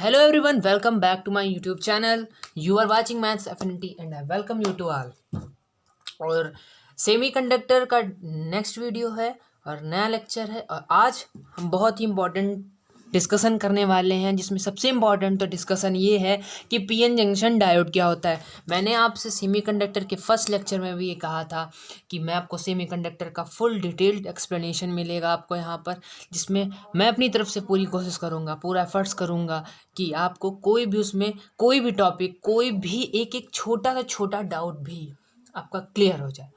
Hello everyone, welcome back to my YouTube channel. You are watching Maths Affinity and I welcome you to all. और semiconductor का next video है और नया lecture है और आज हम बहुत ही इम्पोर्टेंट डिस्कशन करने वाले हैं, जिसमें सबसे इम्पॉर्टेंट तो डिस्कशन ये है कि पीएन जंक्शन डायोड क्या होता है। मैंने आपसे सेमीकंडक्टर के फर्स्ट लेक्चर में भी ये कहा था कि मैं आपको सेमीकंडक्टर का फुल डिटेल्ड एक्सप्लेनेशन मिलेगा आपको यहाँ पर, जिसमें मैं अपनी तरफ से पूरी कोशिश करूँगा, पूरा एफर्ट्स करूँगा कि आपको कोई भी उसमें कोई भी टॉपिक, कोई भी एक छोटा सा छोटा डाउट भी आपका क्लियर हो जाए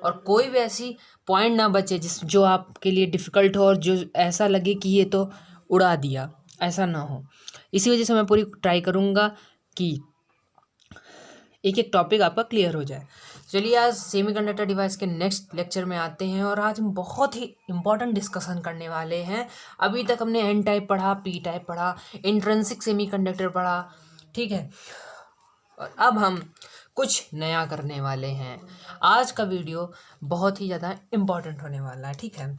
और कोई भी ऐसी पॉइंट ना बचे जो आपके लिए डिफ़िकल्ट हो और जो ऐसा लगे कि ये तो उड़ा दिया, ऐसा ना हो। इसी वजह से मैं पूरी ट्राई करूँगा कि एक टॉपिक आपका क्लियर हो जाए। चलिए आज सेमीकंडक्टर डिवाइस के नेक्स्ट लेक्चर में आते हैं और आज हम बहुत ही इम्पोर्टेंट डिस्कशन करने वाले हैं। अभी तक हमने एन टाइप पढ़ा, पी टाइप पढ़ा, इंट्रिंसिक सेमीकंडक्टर पढ़ा, ठीक है, और अब हम कुछ नया करने वाले हैं। आज का वीडियो बहुत ही ज़्यादा इम्पोर्टेंट होने वाला है, ठीक है।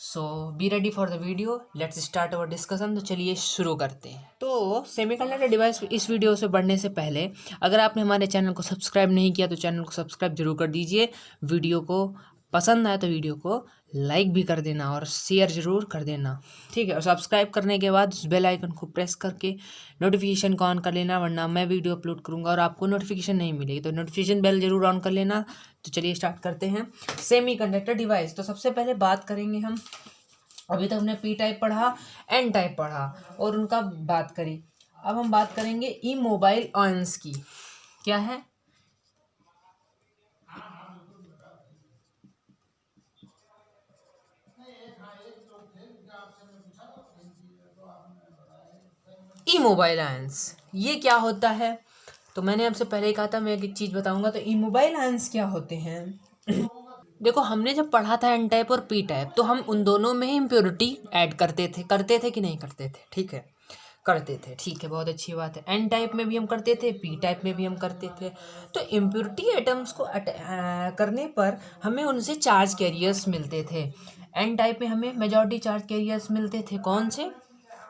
So be ready for the video, let's start our discussion. तो चलिए शुरू करते हैं। तो सेमीकंडक्टर डिवाइस इस वीडियो से बढ़ने से पहले अगर आपने हमारे चैनल को सब्सक्राइब नहीं किया तो चैनल को सब्सक्राइब जरूर कर दीजिए। वीडियो को पसंद आए तो वीडियो को लाइक भी कर देना और शेयर ज़रूर कर देना, ठीक है। और सब्सक्राइब करने के बाद उस बेल आइकन को प्रेस करके नोटिफिकेशन को ऑन कर लेना, वरना मैं वीडियो अपलोड करूँगा और आपको नोटिफिकेशन नहीं मिलेगी, तो नोटिफिकेशन बेल ज़रूर ऑन कर लेना। तो चलिए स्टार्ट करते हैं सेमीकंडक्टर डिवाइस। तो सबसे पहले बात करेंगे हम, अभी तक हमने पी टाइप पढ़ा, एन टाइप पढ़ा और उनका बात करी। अब हम बात करेंगे ई मोबाइल आयंस की। क्या है? ई मोबाइल आयंस ये क्या होता है? तो मैंने आपसे पहले ही कहा था, मैं एक चीज़ बताऊंगा। तो ई मोबाइल आयंस क्या होते हैं? देखो, हमने जब पढ़ा था एन टाइप और पी टाइप तो हम उन दोनों में ही इम्प्योरिटी ऐड करते थे कि नहीं करते थे? ठीक है, करते थे, ठीक है, बहुत अच्छी बात है। एन टाइप में भी हम करते थे, पी टाइप में भी हम करते थे। तो इम्प्योरिटी एटम्स को करने पर हमें उनसे चार्ज कैरियर्स मिलते थे। एन टाइप में हमें मेजॉरिटी चार्ज कैरियर्स मिलते थे, कौन से?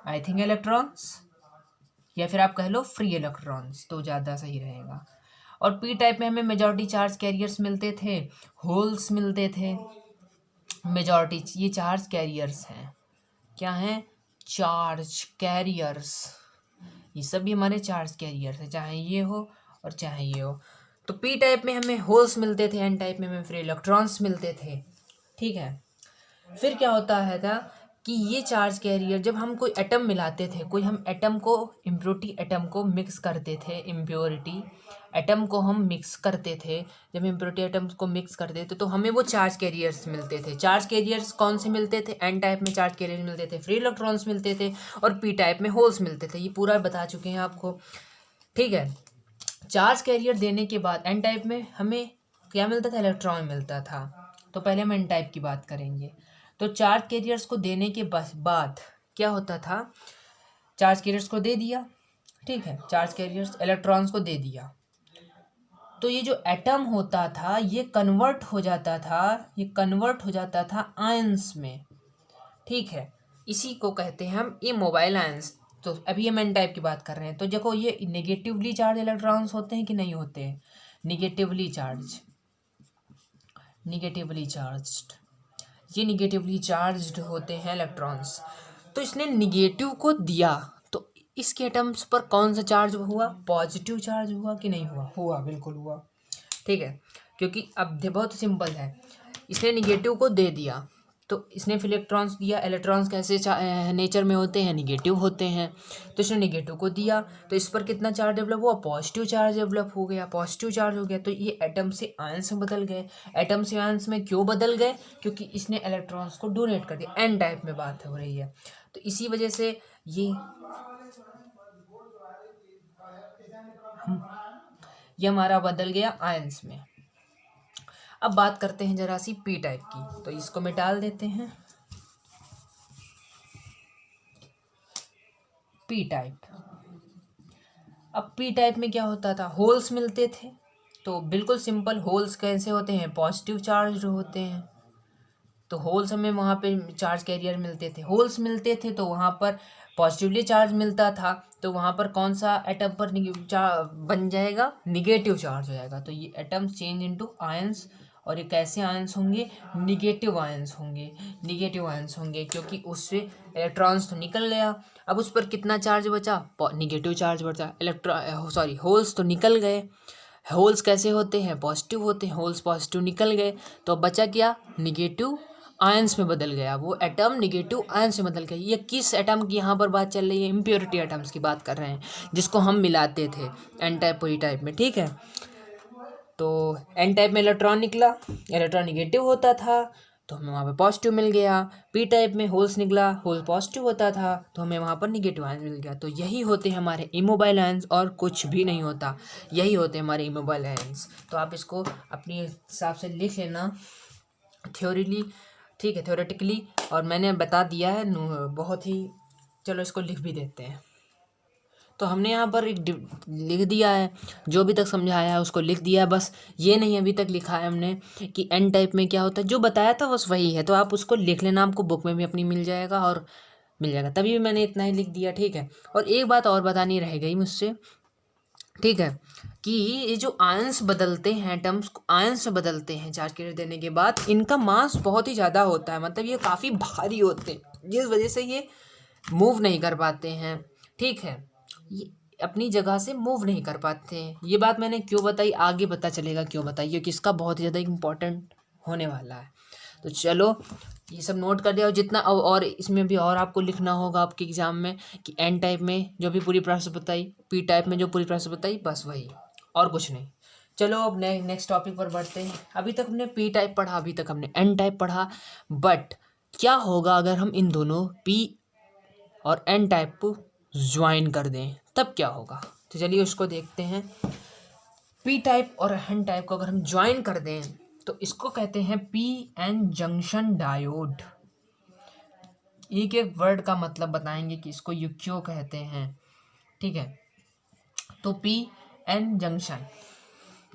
आई थिंक इलेक्ट्रॉन्स, या फिर आप कह लो फ्री इलेक्ट्रॉन्स, तो ज़्यादा सही रहेगा। और पी टाइप में हमें मेजॉरिटी चार्ज कैरियर्स मिलते थे, होल्स मिलते थे। मेजॉरिटी ये चार्ज कैरियर्स हैं। क्या हैं? Charge carriers. ये सभी हमारे चार्ज कैरियर्स हैं, चाहे ये हो और चाहे ये हो। तो पी टाइप में हमें होल्स मिलते थे, एन टाइप में हमें फ्री इलेक्ट्रॉन्स मिलते थे, ठीक है। फिर क्या होता है था कि ये चार्ज कैरियर जब हम कोई एटम मिलाते थे, कोई हम एटम को इम्प्योरिटी एटम को मिक्स करते थे, इम्प्योरिटी एटम को हम मिक्स करते थे, जब इम्प्योरिटी एटम्स को मिक्स करते थे तो हमें वो चार्ज कैरियर्स मिलते थे। चार्ज कैरियर्स कौन से मिलते थे? एन टाइप में चार्ज कैरियर मिलते थे, फ्री इलेक्ट्रॉन्स मिलते थे, और पी टाइप में होल्स मिलते थे। ये पूरा बता चुके हैं आपको, ठीक है। चार्ज कैरियर देने के बाद एन टाइप में हमें क्या मिलता था? इलेक्ट्रॉन मिलता था। तो पहले हम एन टाइप की बात करेंगे। तो चार्ज कैरियर्स को देने के बाद क्या होता था? चार्ज कैरियर्स को दे दिया, ठीक है, चार्ज कैरियर्स इलेक्ट्रॉन्स को दे दिया, तो ये जो एटम होता था ये कन्वर्ट हो जाता था आयंस में, ठीक है। इसी को कहते हैं हम इमोबाइल आयंस। तो अभी हम एन टाइप की बात कर रहे हैं। तो देखो, ये नेगेटिवली चार्ज इलेक्ट्रॉन्स होते हैं कि नहीं होते हैं? निगेटिवली चार्ज्ड, ये निगेटिवली चार्ज्ड होते हैं इलेक्ट्रॉन्स। तो इसने निगेटिव को दिया तो इसके एटम्स पर कौन सा चार्ज हुआ? पॉजिटिव चार्ज हुआ कि नहीं हुआ? हुआ, बिल्कुल हुआ, ठीक है। क्योंकि अब बहुत सिंपल है, इसने निगेटिव को दे दिया तो इसने फिर इलेक्ट्रॉन्स दिया। इलेक्ट्रॉन्स कैसे नेचर में होते हैं? निगेटिव होते हैं। तो इसने निगेटिव को दिया तो इस पर कितना चार्ज डेवलप हुआ? पॉजिटिव चार्ज डेवलप हो गया, पॉजिटिव चार्ज हो गया। तो ये एटम से आयंस में बदल गए। एटम से आयंस में क्यों बदल गए? क्योंकि इसने इलेक्ट्रॉन्स को डोनेट कर दिया। एन टाइप में बात हो रही है, तो इसी वजह से ये हमारा बदल गया आयंस में। अब बात करते हैं जरा सी पी टाइप की, तो इसको मिटा देते हैं। पी टाइप, अब पी टाइप में क्या होता था? होल्स मिलते थे। तो बिल्कुल सिंपल, होल्स कैसे होते हैं? पॉजिटिव चार्ज होते हैं। तो होल्स हमें वहाँ पे चार्ज कैरियर मिलते थे, होल्स मिलते थे तो वहाँ पर पॉजिटिवली चार्ज मिलता था तो वहाँ पर कौन सा एटम पर बन जाएगा, निगेटिव चार्ज हो जाएगा। तो ये एटम्स चेंज इनटू आयंस, और ये कैसे आयंस होंगे, निगेटिव आयंस होंगे, निगेटिव आयंस होंगे, क्योंकि उससे इलेक्ट्रॉन्स तो निकल गया। अब उस पर कितना चार्ज बचा, निगेटिव चार्ज बचा। होल्स तो निकल गए। होल्स कैसे होते हैं, पॉजिटिव होते हैं, होल्स पॉजिटिव निकल गए, तो अब बचा क्या, निगेटिव आयंस में बदल गया। वो एटम निगेटिव आयंस में बदल गया। ये किस एटम की यहाँ पर बात चल रही है, इम्प्योरिटी एटम्स की बात कर रहे हैं, जिसको हम मिलाते थे एन टाइप पी टाइप में, ठीक है। तो एन टाइप में इलेक्ट्रॉन निकला, इलेक्ट्रॉन निगेटिव होता था तो हमें वहाँ पे पॉजिटिव मिल गया। पी टाइप में होल्स निकला, होल पॉजिटिव होता था तो हमें वहाँ पर निगेटिव आयंस मिल गया। तो यही होते हैं हमारे इमोबाइल आयंस, और कुछ भी नहीं होता, यही होते हैं हमारे इमोबाइल आयंस। तो आप इसको अपने हिसाब से लिख लेना थ्योरीली, ठीक है, थ्योरेटिकली, और मैंने बता दिया है बहुत ही। चलो इसको लिख भी देते हैं। तो हमने यहाँ पर एक लिख दिया है, जो भी तक समझाया है उसको लिख दिया है। बस ये नहीं अभी तक लिखा है हमने कि एन टाइप में क्या होता है, जो बताया था बस वही है। तो आप उसको लिख लेना, आपको बुक में भी अपनी मिल जाएगा, और मिल जाएगा, तभी भी मैंने इतना ही लिख दिया, ठीक है। और एक बात और बतानी रह गई मुझसे, ठीक है, कि ये जो आयंस बदलते हैं, एटम्स आयंस में बदलते हैं चार्ज के देने के बाद, इनका मास बहुत ही ज़्यादा होता है, मतलब ये काफ़ी भारी होते हैं, जिस वजह से ये मूव नहीं कर पाते हैं, ठीक है, ये अपनी जगह से मूव नहीं कर पाते हैं। ये बात मैंने क्यों बताई, आगे पता चलेगा क्यों बताई, क्योंकि इसका बहुत ही ज़्यादा इम्पोर्टेंट होने वाला है। तो चलो ये सब नोट कर दिया, और जितना और इसमें भी और आपको लिखना होगा आपके एग्ज़ाम में कि एन टाइप में जो भी पूरी प्रोसेस बताई, पी टाइप में जो पूरी प्रोसेस बताई, बस वही, और कुछ नहीं। चलो अब नेक्स्ट टॉपिक पर बढ़ते हैं। अभी तक हमने पी टाइप पढ़ा, अभी तक हमने एन टाइप पढ़ा, बट क्या होगा अगर हम इन दोनों पी और एन टाइप को ज्वाइन कर दें, तब क्या होगा। तो चलिए उसको देखते हैं। पी टाइप और एन टाइप को अगर हम ज्वाइन कर दें तो इसको कहते हैं पी एन जंक्शन डायोड। एक एक वर्ड का मतलब बताएंगे कि इसको ये क्यों कहते हैं, ठीक है। तो पी एन जंक्शन,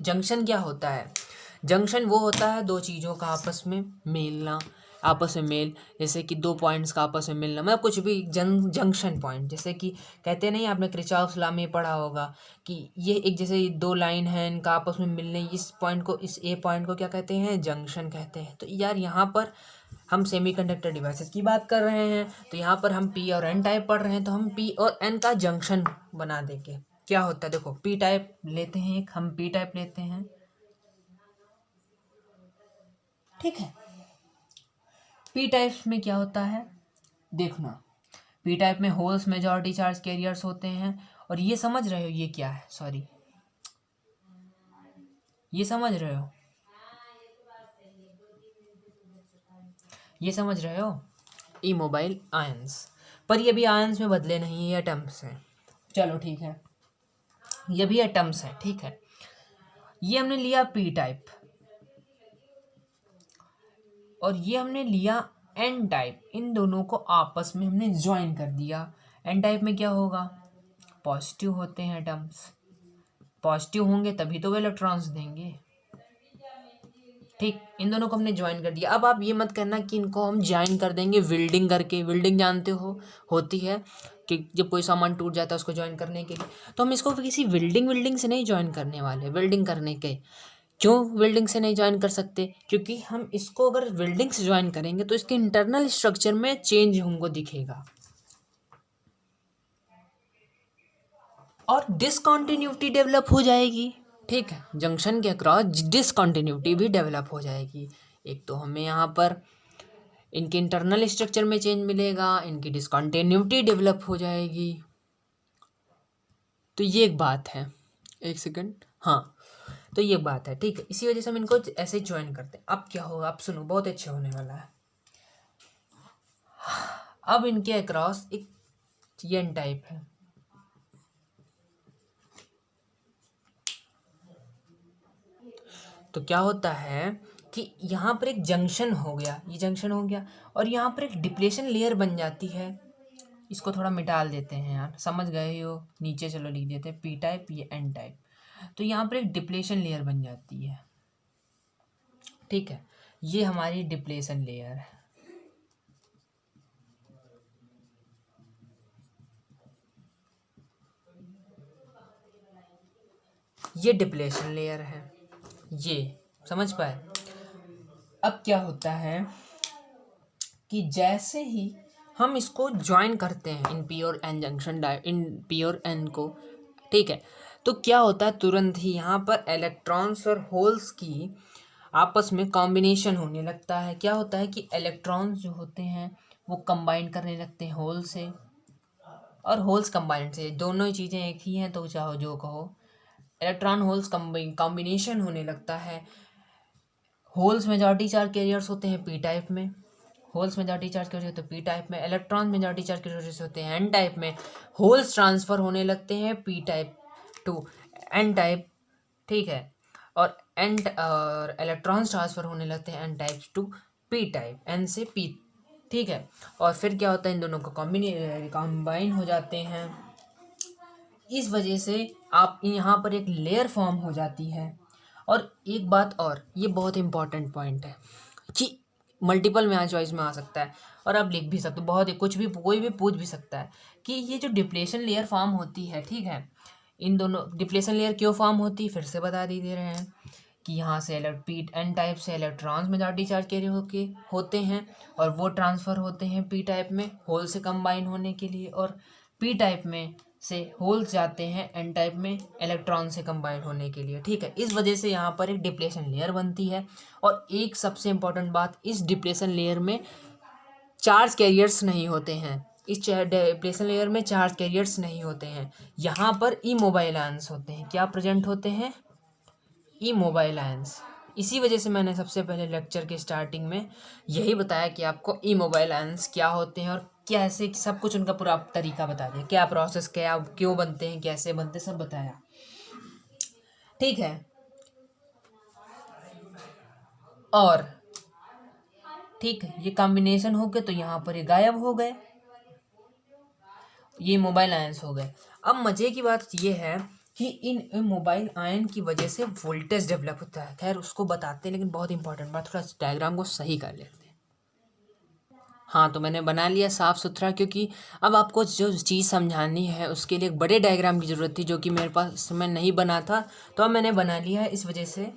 जंक्शन क्या होता है, जंक्शन वो होता है दो चीज़ों का आपस में मिलना, आपस में मेल, जैसे कि दो पॉइंट्स का आपस में मिलना, मतलब कुछ भी जंक्शन पॉइंट, जैसे कि कहते नहीं, आपने किरचॉफ लॉ में पढ़ा होगा कि ये एक जैसे दो लाइन है, इनका आपस में मिलने, इस पॉइंट को, इस ए पॉइंट को क्या कहते हैं, जंक्शन कहते हैं। तो यार यहाँ पर हम सेमीकंडक्टर डिवाइसेस की बात कर रहे हैं, तो यहाँ पर हम पी और एन टाइप पढ़ रहे हैं, तो हम पी और एन का जंक्शन बना देंगे। क्या होता है, देखो पी टाइप लेते हैं, एक हम पी टाइप लेते हैं, ठीक है। पी टाइप में क्या होता है, देखना, पी टाइप में होल्स मेजॉरिटी चार्ज कैरियर्स होते हैं, और ये समझ रहे हो ये क्या है, सॉरी, ये समझ रहे हो, ये समझ रहे हो, इमोबाइल आयंस, पर ये भी आयंस में बदले नहीं, ये एटम्स हैं। चलो ठीक है, ये भी एटम्स हैं, ठीक है। ये हमने लिया पी टाइप, और ये हमने लिया एन टाइप, इन दोनों को आपस में हमने ज्वाइन कर दिया। एन टाइप में क्या होगा, पॉजिटिव होते हैं एटम्स, पॉजिटिव होंगे तभी तो वो इलेक्ट्रॉन्स देंगे, ठीक। इन दोनों को हमने ज्वाइन कर दिया। अब आप ये मत करना कि इनको हम ज्वाइन कर देंगे वेल्डिंग करके, वेल्डिंग जानते हो होती है कि जब कोई सामान टूट जाता है उसको ज्वाइन करने के लिए, तो हम इसको किसी वेल्डिंग से नहीं ज्वाइन करने वाले, वेल्डिंग करने के। क्यों वेल्डिंग से नहीं ज्वाइन कर सकते, क्योंकि हम इसको अगर वेल्डिंग से ज्वाइन करेंगे तो इसके इंटरनल स्ट्रक्चर में चेंज हमको दिखेगा, और डिसकॉन्टिन्यूटी डेवलप हो जाएगी, ठीक है। जंक्शन के अक्रॉस डिसकॉन्टिन्यूटी भी डेवलप हो जाएगी। एक तो हमें यहाँ पर इनके इंटरनल स्ट्रक्चर में चेंज मिलेगा, इनकी डिसकॉन्टिन्यूटी डेवलप हो जाएगी। तो ये एक बात है, एक सेकंड, हाँ, तो ये बात है, ठीक है। इसी वजह से हम इनको ऐसे ही ज्वाइन करते हैं। अब क्या होगा, आप सुनो, बहुत अच्छे होने वाला है। अब इनके अक्रॉस एक एन टाइप है, तो क्या होता है कि यहाँ पर एक जंक्शन हो गया, ये जंक्शन हो गया, और यहाँ पर एक डिप्लेशन लेयर बन जाती है। इसको थोड़ा मिटा देते हैं यार, समझ गए हो, नीचे चलो लिख देते हैं पी टाइप, ये एन टाइप। तो यहाँ पर एक डिप्लेशन लेयर बन जाती है, ठीक है, ये हमारी डिप्लेशन लेयर है। ये डिप्लेशन लेयर है, ये समझ पाए। अब क्या होता है कि जैसे ही हम इसको ज्वाइन करते हैं इन पी और एन जंक्शन इन पी और एन को, ठीक है, तो क्या होता है तुरंत ही यहाँ पर इलेक्ट्रॉन्स और होल्स की आपस में कॉम्बिनेशन होने लगता है। क्या होता है कि इलेक्ट्रॉन्स जो होते हैं वो कंबाइन करने लगते हैं होल से, और होल्स कंबाइन से, दोनों ही चीज़ें एक ही हैं तो चाहो जो कहो, इलेक्ट्रॉन होल्स कॉम्बिनेशन होने लगता है। होल्स मेजॉरिटी चार्ज कैरियर्स होते हैं पी टाइप में, होल्स मेजॉरिटी चार्ज कैरियर होते हैं पी टाइप में, इलेक्ट्रॉन मेजॉरिटी चार्ज कैरियर्स होते हैं एन टाइप में। होल्स ट्रांसफर होने लगते हैं P type to N type, ठीक है, और और इलेक्ट्रॉन्स ट्रांसफर होने लगते हैं N type to P type, N से पी, ठीक है। और फिर क्या होता है, इन दोनों को कॉम्बाइन हो जाते हैं। इस वजह से आप यहाँ पर एक लेयर फॉर्म हो जाती है। और एक बात और, ये बहुत इंपॉर्टेंट पॉइंट है कि मल्टीपल में चॉइस में आ सकता है और आप लिख भी सकते हो, बहुत ही कुछ भी कोई भी पूछ भी सकता है कि ये जो डिप्लेशन लेयर फॉर्म होती है, ठीक है, इन दोनों डिप्लेशन लेयर क्यों फॉर्म होती है फिर से बता दे रहे हैं कि यहाँ से पी एन टाइप से इलेक्ट्रॉन्स मेजॉरिटी चार्ज कैरियर होते हैं और वो ट्रांसफ़र होते हैं पी टाइप में होल से कंबाइन होने के लिए, और पी टाइप में से होल्स जाते हैं एन टाइप में इलेक्ट्रॉन से कंबाइन होने के लिए, ठीक है। इस वजह से यहाँ पर एक डिप्लेशन लेयर बनती है। और एक सबसे इम्पॉर्टेंट बात, इस डिप्लेशन लेयर में चार्ज कैरियर्स नहीं होते हैं, इस डिप्लेशन लेयर में चार्ज कैरियर्स नहीं होते हैं, यहाँ पर इमोबाइल आयंस होते हैं। क्या प्रेजेंट होते हैं? Immobile ions. इसी वजह से मैंने सबसे पहले लेक्चर के स्टार्टिंग में यही बताया कि आपको इमोबाइल आयंस क्या होते हैं और कैसे, सब कुछ उनका पूरा तरीका बता दिया, क्या प्रोसेस, क्या क्यों बनते हैं, कैसे बनते, सब बताया, ठीक है। और ठीक है, ये कॉम्बिनेशन हो गए तो यहाँ पर ये गायब हो गए, ये मोबाइल आयंस हो गए। अब मज़े की बात ये है कि इन मोबाइल आयन की वजह से वोल्टेज डेवलप होता है। खैर उसको बताते हैं, लेकिन बहुत इंपॉर्टेंट बात, थोड़ा डायग्राम को सही कर लेते हैं। हाँ, तो मैंने बना लिया साफ़ सुथरा, क्योंकि अब आपको जो चीज़ समझानी है उसके लिए एक बड़े डायग्राम की ज़रूरत थी, जो कि मेरे पास समय नहीं बना था, तो अब मैंने बना लिया है इस वजह से,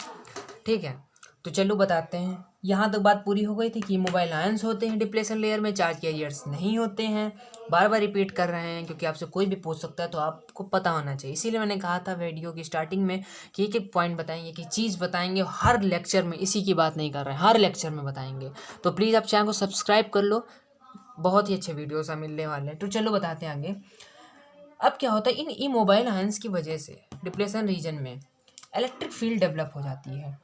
ठीक है। तो चलो बताते हैं। यहाँ तक बात पूरी हो गई थी कि मोबाइल आयंस होते हैं डिप्लेशन लेयर में, चार्ज कैरियर्स नहीं होते हैं। बार बार रिपीट कर रहे हैं क्योंकि आपसे कोई भी पूछ सकता है, तो आपको पता होना चाहिए। इसीलिए मैंने कहा था वीडियो की स्टार्टिंग में कि एक एक पॉइंट बताएंगे, कि चीज़ बताएंगे, हर लेक्चर में इसी की बात नहीं कर रहे हैं, हर लेक्चर में बताएंगे। तो प्लीज़ आप चैनल को सब्सक्राइब कर लो, बहुत ही अच्छे वीडियोस मिलने वाले हैं। तो चलो बताते हैं आगे। अब क्या होता है, इन इमोबाइल आयंस की वजह से डिप्लेशन रीजन में इलेक्ट्रिक फील्ड डेवलप हो जाती है।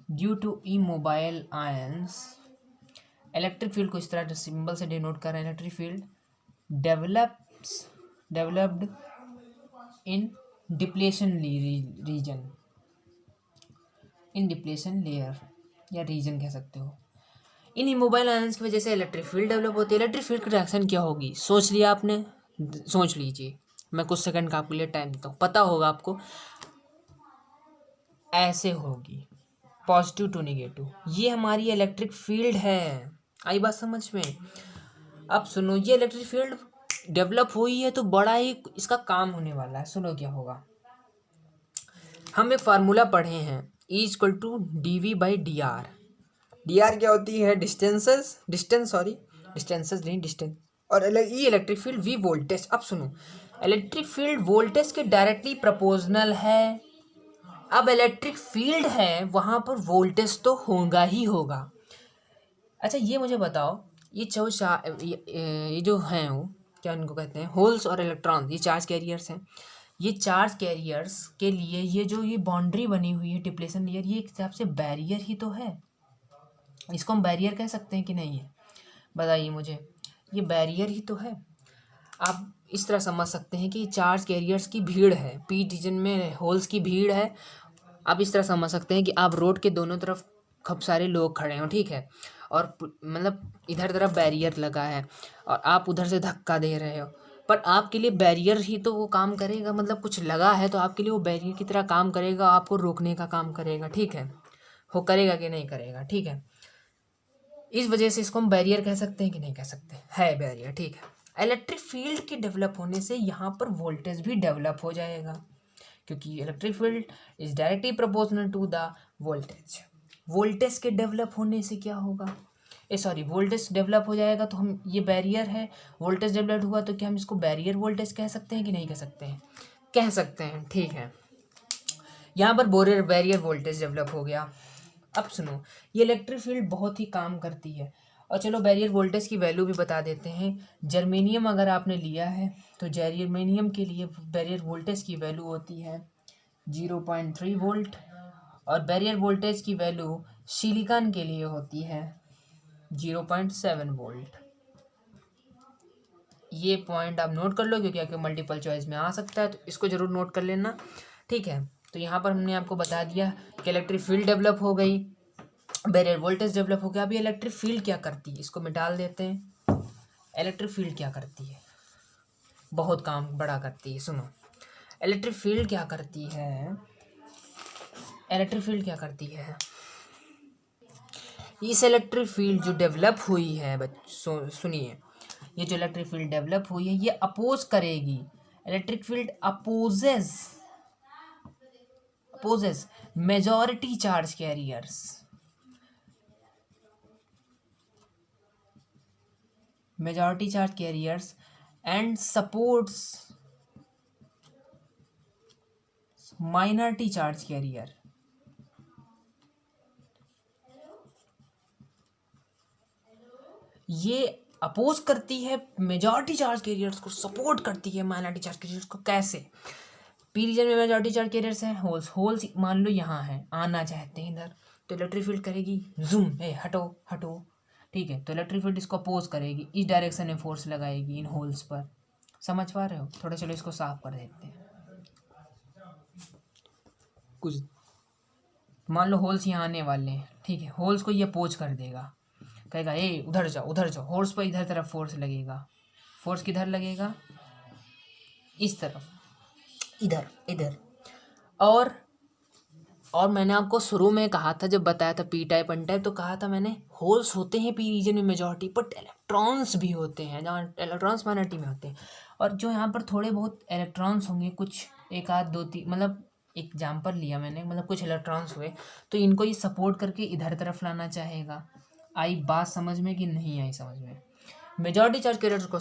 Due to immobile ions, electric field को इस तरह सिंबल से डिनोट कर रहे हैं, electric field developed in depletion region, in depletion layer या रीजन कह सकते हो। इन इमोबाइल आयंस की वजह से इलेक्ट्रिक फील्ड डेवलप होती है। इलेक्ट्रिक फील्ड की रिएक्शन क्या होगी, सोच लिया आपने? सोच लीजिए, मैं कुछ सेकंड का आपके लिए टाइम देता हूँ, पता होगा आपको। ऐसे होगी, पॉजिटिव टू नेगेटिव, ये हमारी इलेक्ट्रिक फील्ड है। आई बात समझ में? अब सुनो, ये इलेक्ट्रिक फील्ड डेवलप हुई है तो बड़ा ही इसका काम होने वाला है। सुनो क्या होगा, हम एक फार्मूला पढ़े हैं, E equal to D V by D R. D R क्या होती है? डिस्टेंस नहीं, डिस्टेंस। और E electric field, V voltage. अब सुनो, इलेक्ट्रिक फील्ड वोल्टेज के डायरेक्टली प्रोपोर्शनल है। अब इलेक्ट्रिक फील्ड है, वहाँ पर वोल्टेज तो होगा ही होगा। अच्छा ये मुझे बताओ, ये जो हैं वो क्या इनको कहते हैं, होल्स और इलेक्ट्रॉन, ये चार्ज कैरियर्स हैं। ये चार्ज कैरियर्स के लिए ये जो ये बाउंड्री बनी हुई है डिप्लेशन लेयर, ये एक हिसाब से बैरियर ही तो है। इसको हम बैरियर कह सकते हैं कि नहीं है? बताइए मुझे, ये बैरियर ही तो है। आप इस तरह समझ सकते हैं कि चार्ज कैरियर्स की भीड़ है, पी रीजन में होल्स की भीड़ है। आप इस तरह समझ सकते हैं कि आप रोड के दोनों तरफ खूब सारे लोग खड़े हों, ठीक है, और मतलब इधर तरफ बैरियर लगा है और आप उधर से धक्का दे रहे हो, पर आपके लिए बैरियर ही तो वो काम करेगा, मतलब कुछ लगा है तो आपके लिए वो बैरियर की तरह काम करेगा, आपको रोकने का काम करेगा, ठीक है। वो करेगा कि नहीं करेगा, ठीक है। इस वजह से इसको हम बैरियर कह सकते हैं कि नहीं कह सकते? है बैरियर, ठीक है। इलेक्ट्रिक फील्ड के डेवलप होने से यहाँ पर वोल्टेज भी डेवलप हो जाएगा, क्योंकि electric field is directly proportional to the voltage. Voltage के डेवलप होने से क्या होगा, वोल्टेज डेवलप हो जाएगा तो हम, ये बैरियर है, वोल्टेज डेवलप हुआ तो क्या हम इसको बैरियर वोल्टेज कह सकते हैं कि नहीं कह सकते हैं? कह सकते हैं, ठीक है। यहाँ पर बैरियर वोल्टेज डेवलप हो गया। अब सुनो, ये इलेक्ट्रिक फील्ड बहुत ही काम करती है। और चलो बैरियर वोल्टेज की वैल्यू भी बता देते हैं। जर्मेनियम अगर आपने लिया है तो जर्मेनियम के लिए बैरियर वोल्टेज की वैल्यू होती है 0.3 वोल्ट, और बैरियर वोल्टेज की वैल्यू सिलिकॉन के लिए होती है 0.7 वोल्ट। ये पॉइंट आप नोट कर लो, क्योंकि आपके मल्टीपल चॉइस में आ सकता है, तो इसको ज़रूर नोट कर लेना, ठीक है। तो यहाँ पर हमने आपको बता दिया कि इलेक्ट्रिक फील्ड डेवलप हो गई, बैरियर वोल्टेज डेवलप हो गया। अभी इलेक्ट्रिक फील्ड क्या करती है, इसको मिटाल देते हैं। इलेक्ट्रिक फील्ड क्या करती है, बहुत काम बड़ा करती है। सुनो, इलेक्ट्रिक फील्ड क्या करती है, इलेक्ट्रिक फील्ड क्या करती है, इस इलेक्ट्रिक फील्ड जो डेवलप हुई है सुनिए, ये जो इलेक्ट्रिक फील्ड डेवलप हुई है ये अपोज करेगी, electric field opposes majority charge carriers, and supports minority charge carrier. ये अपोज करती है मेजॉरिटी चार्ज कैरियर्स को, सपोर्ट करती है माइनॉरिटी चार्ज कैरियर्स को। कैसे? पी रीजन में मेजॉरिटी चार्ज कैरियर्स हैं, होल्स मान लो यहाँ हैं, आना चाहते हैं इधर, तो इलेक्ट्रिक फील्ड करेगी जूम, हटो, ठीक है। तो इलेक्ट्रिक फील्ड इसको अपोज करेगी, इस डायरेक्शन में फोर्स लगाएगी इन होल्स पर। समझ पा रहे हो? थोड़ा चलो इसको साफ कर देते हैं। कुछ मान लो होल्स यहाँ आने वाले हैं, ठीक है, होल्स को ये अपोज कर देगा, कहेगा ए उधर जाओ, होल्स पर इधर तरफ फोर्स लगेगा, फोर्स किधर लगेगा, इस तरफ, इधर। और मैंने आपको शुरू में कहा था, जब बताया था पी टाइप एन टाइप, तो कहा था मैंने होल्स होते हैं पी रीजन में मेजॉरिटी, बट इलेक्ट्रॉन्स भी होते हैं, जहाँ इलेक्ट्रॉन्स माइनॉरिटी में होते हैं। और जो यहाँ पर थोड़े बहुत इलेक्ट्रॉन्स होंगे, कुछ एक आध दो तीन, मतलब एग्जाम्पल लिया मैंने, मतलब कुछ इलेक्ट्रॉन्स हुए, तो इनको ये सपोर्ट करके इधर तरफ लाना चाहेगा। आई बात समझ में कि नहीं आई समझ में? मेजॉरिटी चार्ज कैरियर्स को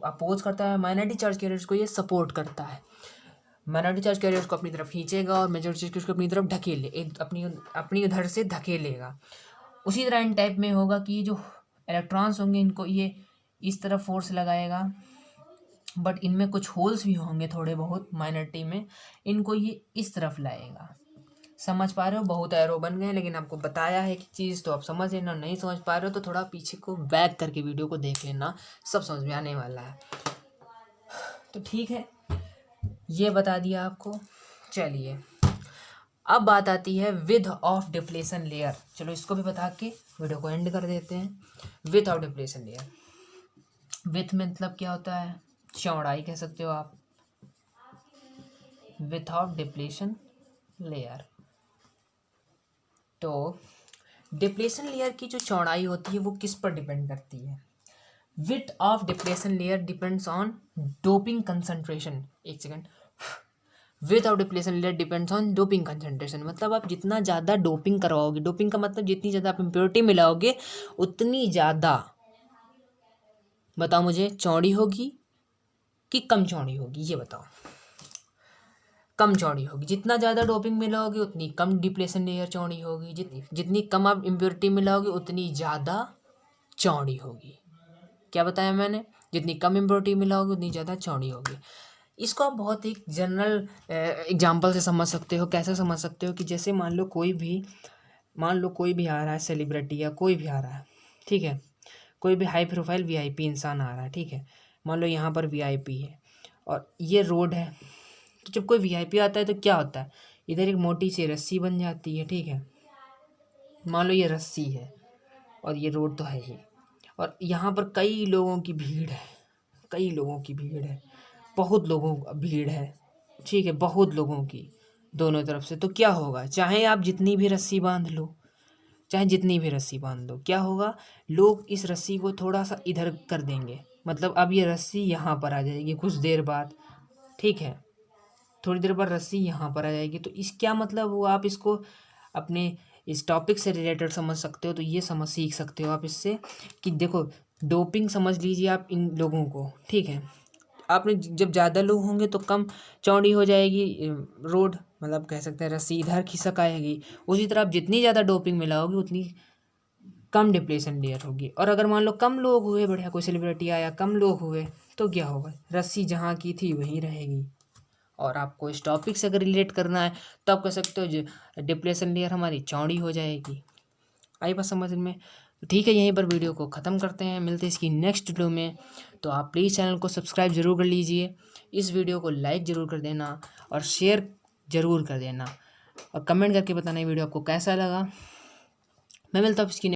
अपोज करता है, माइनॉरिटी चार्ज कैरियर्स को ये सपोर्ट करता है। माइनॉरिटी चार्ज कैरियर्स को अपनी तरफ खींचेगा और मेजॉरिटी चार्ज कैरियर्स को अपनी तरफ ढकेले, अपनी उधर से धकेलेगा। उसी तरह इन टाइप में होगा कि जो इलेक्ट्रॉन्स होंगे इनको ये इस तरफ फोर्स लगाएगा, बट इनमें कुछ होल्स भी होंगे थोड़े बहुत माइनॉरिटी में, इनको ये इस तरफ लाएगा। समझ पा रहे हो? बहुत एरो बन गए, लेकिन आपको बताया है कि चीज़ तो आप समझ लेना, नहीं समझ पा रहे हो तो थोड़ा पीछे को बैक करके वीडियो को देख लेना, सब समझ में आने वाला है। तो ठीक है, ये बता दिया आपको। चलिए अब बात आती है विड्थ ऑफ डिप्लेशन लेयर। चलो इसको भी बता के वीडियो को एंड कर देते हैं। Width of depletion layer, width में मतलब क्या होता है, चौड़ाई कह सकते हो आप, विड्थ ऑफ डिप्लेशन लेयर। तो डिप्लेशन लेयर की जो चौड़ाई होती है वो किस पर डिपेंड करती है? Width of depletion layer depends on doping concentration. एक second, width of depletion layer depends on doping concentration, मतलब आप जितना ज़्यादा डोपिंग करवाओगे, डोपिंग का मतलब जितनी ज़्यादा आप इम्प्योरिटी मिलाओगे उतनी ज़्यादा, बताओ मुझे, चौड़ी होगी कि कम चौड़ी होगी, ये बताओ। कम चौड़ी होगी। जितना ज़्यादा डोपिंग मिलाओगे उतनी कम डिप्लेशन लेयर चौड़ी होगी, जितनी कम आप इम्प्योरिटी मिलाओगे उतनी ज़्यादा चौड़ी होगी। क्या बताया मैंने? जितनी कम इम्प्योरिटी मिलाओगे उतनी ज़्यादा चौड़ी होगी। इसको आप बहुत एक जनरल एग्जांपल से समझ सकते हो। कैसे समझ सकते हो कि जैसे मान लो कोई भी आ रहा है, सेलिब्रिटी या कोई भी आ रहा है, ठीक है, कोई भी हाई प्रोफाइल वीआईपी इंसान आ रहा है, ठीक है, मान लो यहाँ पर वीआईपी है और ये रोड है, तो जब कोई वीआईपी आता है तो क्या होता है, इधर एक मोटी सी रस्सी बन जाती है, ठीक है, मान लो ये रस्सी है और ये रोड तो है ही, और यहाँ पर कई लोगों की भीड़ है, बहुत लोगों की भीड़ है, ठीक है, बहुत लोगों की दोनों तरफ से। तो क्या होगा, चाहे आप जितनी भी रस्सी बांध लो, क्या होगा, लोग इस रस्सी को थोड़ा सा इधर कर देंगे, मतलब अब ये रस्सी यहाँ पर आ जाएगी कुछ देर बाद, ठीक है, थोड़ी देर बाद रस्सी यहाँ पर आ जाएगी। तो इस क्या मतलब हुआ, आप इसको अपने इस टॉपिक से रिलेटेड समझ सकते हो। तो ये समझ सीख सकते हो आप इससे कि देखो डोपिंग समझ लीजिए आप इन लोगों को, ठीक है। आपने जब ज़्यादा लोग होंगे तो कम चौड़ी हो जाएगी रोड, मतलब कह सकते हैं रस्सी इधर खिसक आएगी। उसी तरह आप जितनी ज़्यादा डोपिंग मिलाओगे उतनी कम डिप्लेशन लेयर होगी। और अगर मान लो कम लोग हुए, बढ़िया कोई सेलिब्रिटी आया, कम लोग हुए, तो क्या होगा, रस्सी जहाँ की थी वहीं रहेगी। और आपको इस टॉपिक से अगर रिलेट करना है तो आप कह सकते हो जो डिप्लेशन लेयर हमारी चौड़ी हो जाएगी। आई बात समझ में। तो ठीक है, यहीं पर वीडियो को ख़त्म करते हैं, मिलते हैं इसकी नेक्स्ट वीडियो में। तो आप प्लीज़ चैनल को सब्सक्राइब ज़रूर कर लीजिए, इस वीडियो को लाइक ज़रूर कर देना और शेयर ज़रूर कर देना, और कमेंट करके बताना ये वीडियो आपको कैसा लगा। मैं मिलता हूँ इसकी